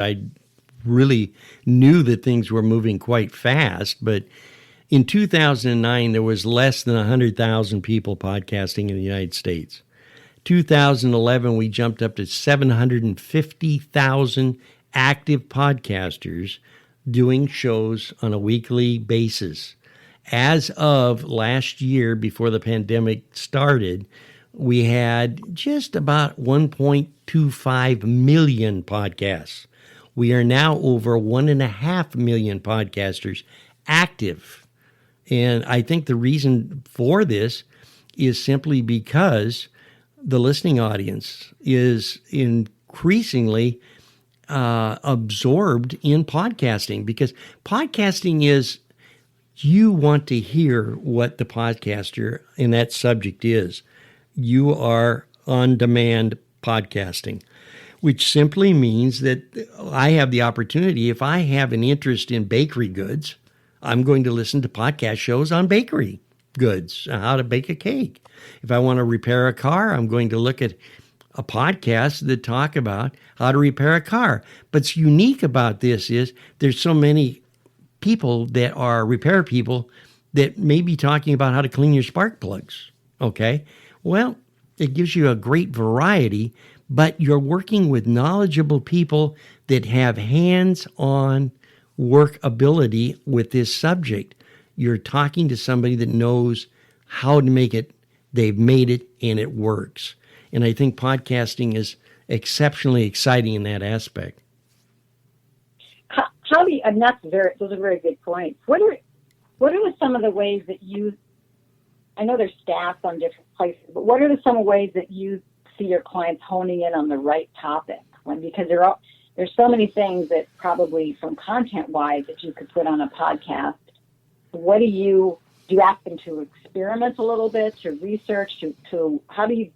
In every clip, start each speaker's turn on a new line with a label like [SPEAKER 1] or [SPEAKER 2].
[SPEAKER 1] I really knew that things were moving quite fast, but in 2009, there was less than 100,000 people podcasting in the United States. 2011, we jumped up to 750,000 active podcasters doing shows on a weekly basis. As of last year, before the pandemic started, we had just about 1.25 million podcasts. We are now over 1.5 million podcasters active. And I think the reason for this is simply because the listening audience is increasingly absorbed in podcasting, because podcasting is, you want to hear what the podcaster in that subject is. You are on-demand podcasting, which simply means that I have the opportunity, if I have an interest in bakery goods, I'm going to listen to podcast shows on bakery goods, how to bake a cake. If I want to repair a car, I'm going to look at a podcast that talk about how to repair a car. But what's unique about this is there's so many people that are repair people that may be talking about how to clean your spark plugs. Okay? Well, it gives you a great variety, but you're working with knowledgeable people that have hands-on work ability with this subject. You're talking to somebody that knows how to make it. They've made it, and it works. And I think podcasting is exceptionally exciting in that aspect.
[SPEAKER 2] How do you, and those are very good points. What are some of the ways that you, I know there's staff on different places, but what are some ways that you see your clients honing in on the right topic? Because there's so many things that probably from content-wise that you could put on a podcast. What do you ask them to experiment a little bit, to research, to how do you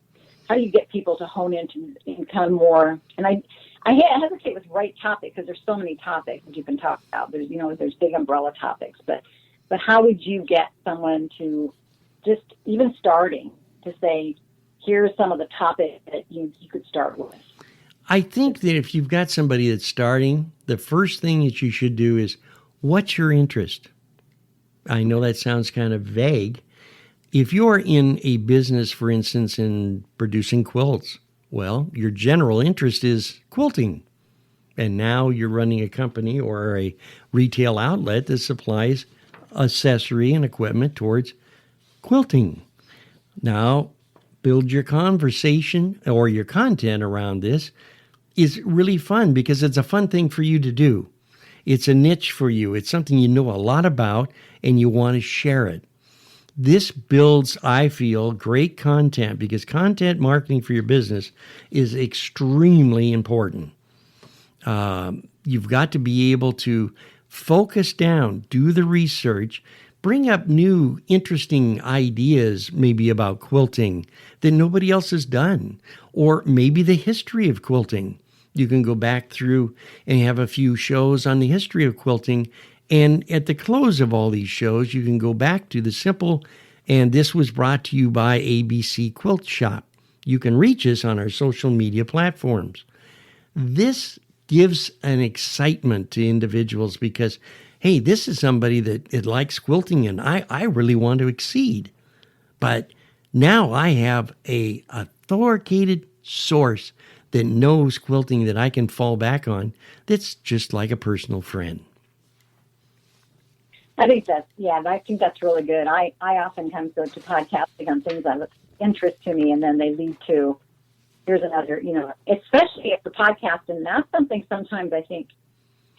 [SPEAKER 2] get people to hone in to become more? And I hesitate with right topic because there's so many topics that you can talk about. There's big umbrella topics, but how would you get someone to just even starting to say, here's some of the topics that you could start with?
[SPEAKER 1] I think that if you've got somebody that's starting, the first thing that you should do is, what's your interest? I know that sounds kind of vague. If you're in a business, for instance, in producing quilts, well, your general interest is quilting. And now you're running a company or a retail outlet that supplies accessory and equipment towards quilting. Now, build your conversation or your content around this is really fun because it's a fun thing for you to do. It's a niche for you. It's something you know a lot about and you want to share it. This builds, I feel, great content because content marketing for your business is extremely important. You've got to be able to focus down, do the research, bring up new, interesting ideas maybe about quilting that nobody else has done, or maybe the history of quilting. You can go back through and have a few shows on the history of quilting, and at the close of all these shows, you can go back to the simple, and this was brought to you by ABC Quilt Shop. You can reach us on our social media platforms. This gives an excitement to individuals because, hey, this is somebody that likes quilting, and I really want to exceed. But now I have a authoritative source that knows quilting that I can fall back on that's just like a personal friend.
[SPEAKER 2] I think that's really good. I oftentimes go to podcasting on things of interest to me, and then they lead to, here's another, especially if the podcast, and that's something sometimes I think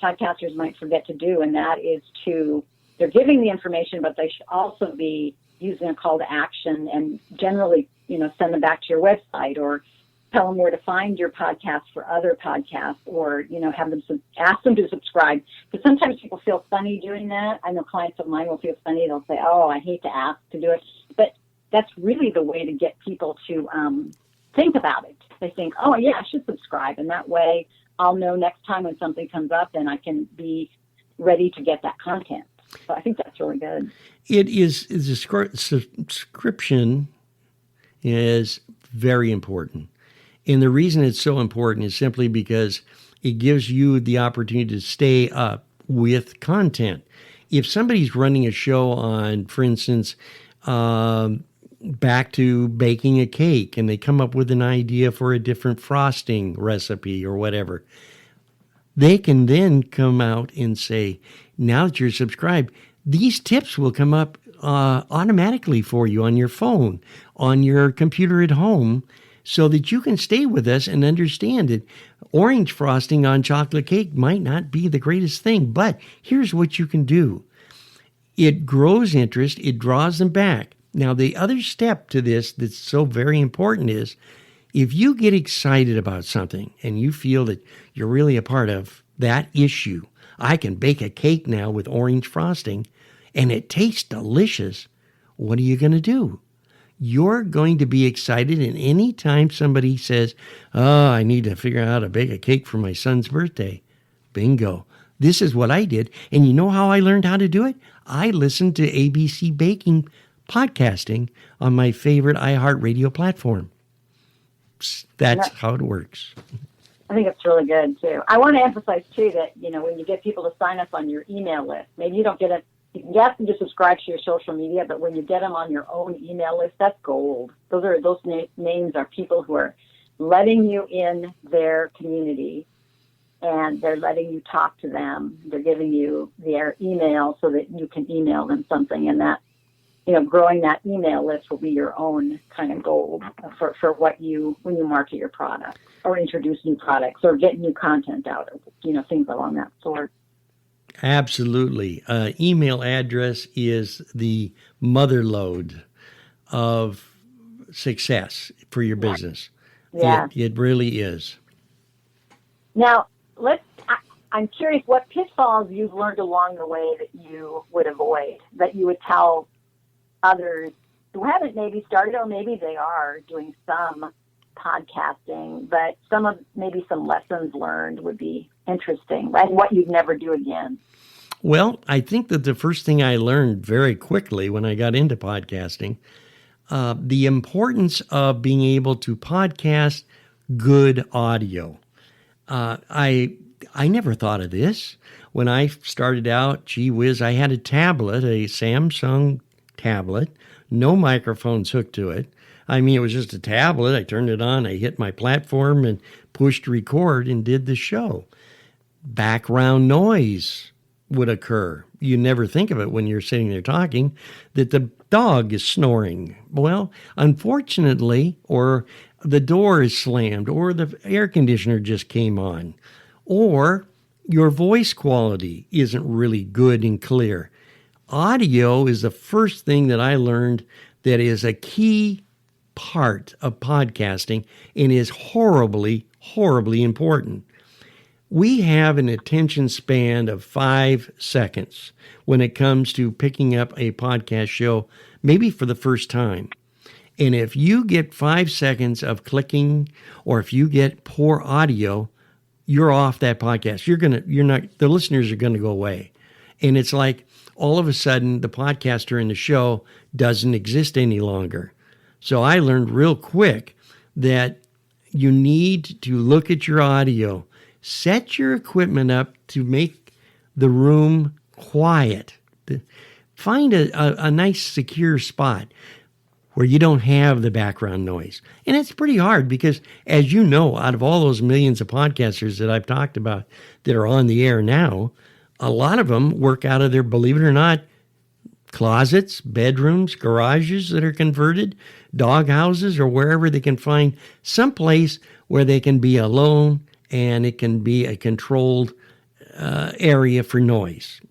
[SPEAKER 2] podcasters might forget to do, and that is they're giving the information, but they should also be using a call to action and generally, send them back to your website or tell them where to find your podcast for other podcasts, or, have them ask them to subscribe. Because sometimes people feel funny doing that. I know clients of mine will feel funny. They'll say, oh, I hate to ask to do it. But that's really the way to get people to think about it. They think, oh, yeah, I should subscribe. And that way I'll know next time when something comes up, then I can be ready to get that content. So I think that's really good.
[SPEAKER 1] It is a subscription is very important. And the reason it's so important is simply because It gives you the opportunity to stay up with content. If somebody's running a show on, for instance, back to baking a cake, and they come up with an idea for a different frosting recipe or whatever, they can then come out and say, now that you're subscribed, these tips will come up automatically for you on your phone, on your computer at home, so that you can stay with us and understand it. Orange frosting on chocolate cake might not be the greatest thing, but here's what you can do. It grows interest. It draws them back. Now, the other step to this that's so very important is if you get excited about something and you feel that you're really a part of that issue, I can bake a cake now with orange frosting and it tastes delicious. What are you going to do? You're going to be excited, and any time somebody says, oh, I need to figure out how to bake a cake for my son's birthday, bingo. This is what I did. And you know how I learned how to do it? I listened to ABC Baking podcasting on my favorite iHeartRadio platform. That's how it works.
[SPEAKER 2] I think it's really good, too. I want to emphasize, too, that, when you get people to sign up on your email list, maybe you don't get it. You can get them to subscribe to your social media, but when you get them on your own email list, that's gold. Those names are people who are letting you in their community, and they're letting you talk to them. They're giving you their email so that you can email them something, and that, growing that email list will be your own kind of goal for when you market your product or introduce new products or get new content out of, things along that sort.
[SPEAKER 1] Absolutely. Email address is the mother lode of success for your business.
[SPEAKER 2] Yeah.
[SPEAKER 1] It really is.
[SPEAKER 2] Now, I'm curious what pitfalls you've learned along the way that you would avoid, that you would tell others who haven't maybe started, or maybe they are doing some podcasting, but maybe some lessons learned would be interesting, right? What you'd never do again.
[SPEAKER 1] Well, I think that the first thing I learned very quickly when I got into podcasting, the importance of being able to podcast good audio. I never thought of this. When I started out, gee whiz, I had a tablet, a Samsung tablet, no microphones hooked to it. I mean, it was just a tablet. I turned it on, I hit my platform and pushed record and did the show. Background noise would occur. You never think of it when you're sitting there talking, that the dog is snoring. Well, unfortunately, or the door is slammed, or the air conditioner just came on, or your voice quality isn't really good and clear. Audio is the first thing that I learned that is a key part of podcasting and is horribly, horribly important. We have an attention span of 5 seconds when it comes to picking up a podcast show, maybe for the first time. And if you get 5 seconds of clicking, or if you get poor audio, you're off that podcast. The listeners are going to go away. And it's like all of a sudden the podcaster in the show doesn't exist any longer. So I learned real quick that you need to look at your audio. Set your equipment up to make the room quiet. Find a nice, secure spot where you don't have the background noise. And it's pretty hard because, as you know, out of all those millions of podcasters that I've talked about that are on the air now, a lot of them work out of their, believe it or not, closets, bedrooms, garages that are converted, dog houses, or wherever they can find some place where they can be alone and it can be a controlled area for noise.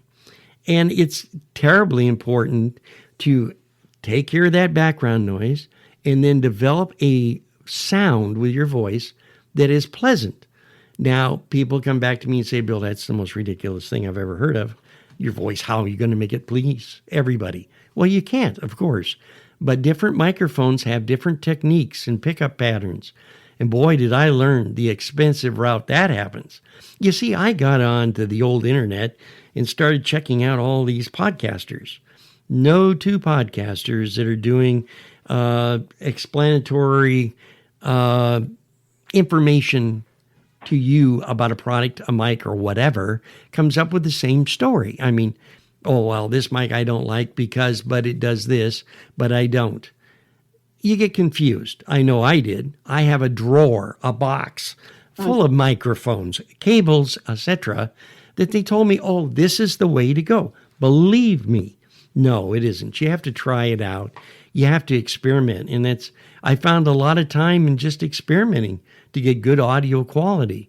[SPEAKER 1] And it's terribly important to take care of that background noise and then develop a sound with your voice that is pleasant. Now, people come back to me and say, Bill, that's the most ridiculous thing I've ever heard of. Your voice, how are you going to make it please everybody? Well, you can't, of course. But different microphones have different techniques and pickup patterns. And boy, did I learn the expensive route that happens. You see, I got onto the old internet and started checking out all these podcasters. No two podcasters that are doing explanatory information to you about a product, a mic, or whatever, comes up with the same story. I mean, oh, well, this mic I don't like because, but it does this, but I don't. You get confused. I know I did. I have a drawer, a box full of microphones, cables, etc., that they told me, oh, this is the way to go. Believe me. No, it isn't. You have to try it out. You have to experiment. And I found a lot of time in just experimenting to get good audio quality.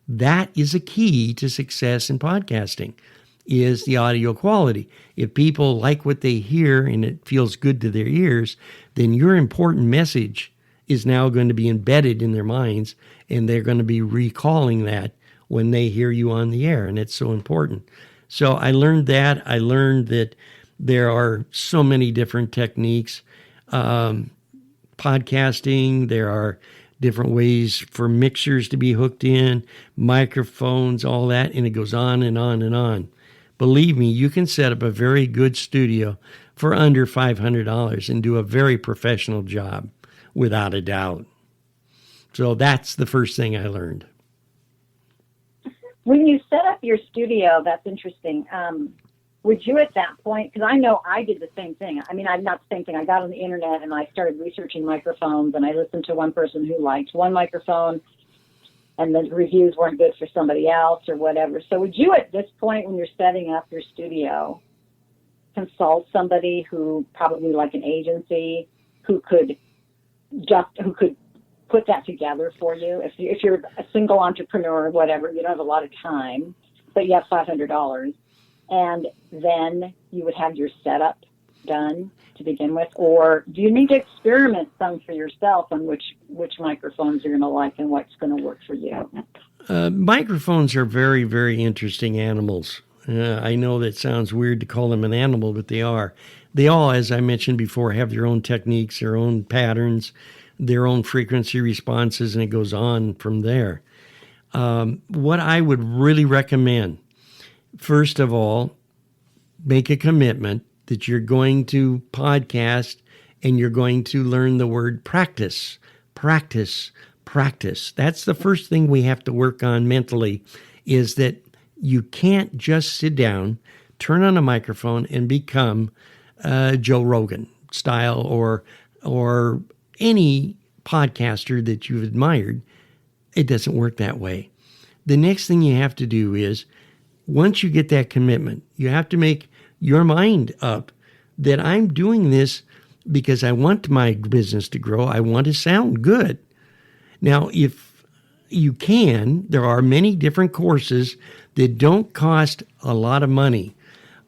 [SPEAKER 1] That is a key to success in podcasting, is the audio quality. If people like what they hear and it feels good to their ears, then your important message is now going to be embedded in their minds, and they're going to be recalling that when they hear you on the air, and it's so important. So I learned that. I learned that there are so many different techniques. Podcasting, there are different ways for mixers to be hooked in, microphones, all that, and it goes on and on and on. Believe me, you can set up a very good studio for under $500 and do a very professional job, without a doubt. So that's the first thing I learned.
[SPEAKER 2] When you set up your studio, that's interesting. Would you at that point, because I know I did the same thing. I mean, I'm not the same thing. I got on the internet and I started researching microphones, and I listened to one person who liked one microphone and the reviews weren't good for somebody else or whatever. So would you at this point, when you're setting up your studio, consult somebody who, probably like an agency, who could put that together for you? If you're a single entrepreneur or whatever, you don't have a lot of time, but you have $500, and then you would have your setup done to begin with? Or do you need to experiment some for yourself on which microphones you're going to like and what's going to work for you?
[SPEAKER 1] Microphones are very, very interesting animals. I know that sounds weird to call them an animal, but they are. They all, as I mentioned before, have their own techniques, their own patterns, their own frequency responses, and it goes on from there. What I would really recommend, first of all, make a commitment that you're going to podcast and you're going to learn the word practice, practice, practice. That's the first thing we have to work on mentally, is that you can't just sit down, turn on a microphone, and become Joe Rogan style or any podcaster that you've admired. It doesn't work that way. The next thing you have to do is, once you get that commitment, you have to make your mind up that I'm doing this because I want my business to grow. I want to sound good. Now, if you can, there are many different courses that don't cost a lot of money.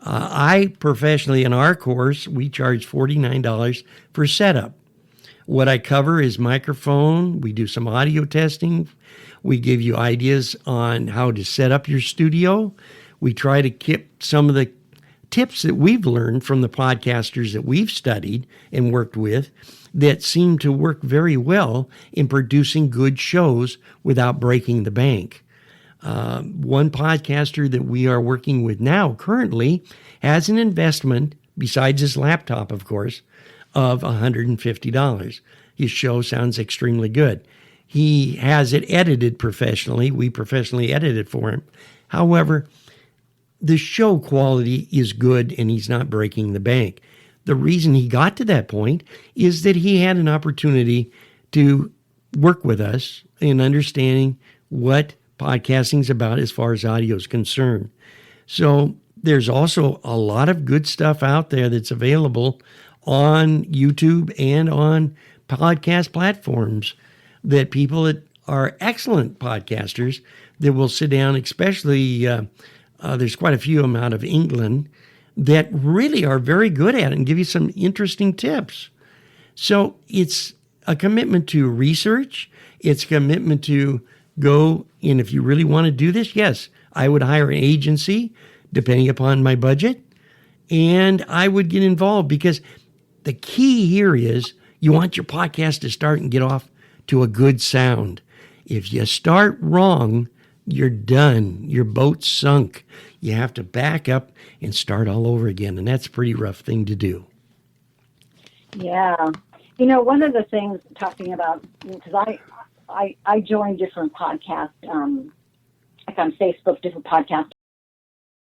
[SPEAKER 1] I professionally, in our course, we charge $49 for setup. What I cover is microphone. We do some audio testing. We give you ideas on how to set up your studio. We try to keep some of the tips that we've learned from the podcasters that we've studied and worked with that seem to work very well in producing good shows without breaking the bank. One podcaster that we are working with now currently has an investment, besides his laptop, of course, of $150. His show sounds extremely good. He has it edited professionally. We professionally edit it for him. However, the show quality is good and he's not breaking the bank. The reason he got to that point is that he had an opportunity to work with us in understanding what podcasting is about as far as audio is concerned. So there's also a lot of good stuff out there that's available on YouTube and on podcast platforms that people that are excellent podcasters that will sit down, especially there's quite a few of them out of England that really are very good at it and give you some interesting tips. So it's a commitment to research. It's a commitment to go, and if you really want to do this, yes, I would hire an agency depending upon my budget, and I would get involved, because the key here is you want your podcast to start and get off to a good sound. If you start wrong, you're done. Your boat's sunk. You have to back up and start all over again, and that's a pretty rough thing to do.
[SPEAKER 2] Yeah. You know, one of the things talking about, because I join different podcasts, like on Facebook, different podcasts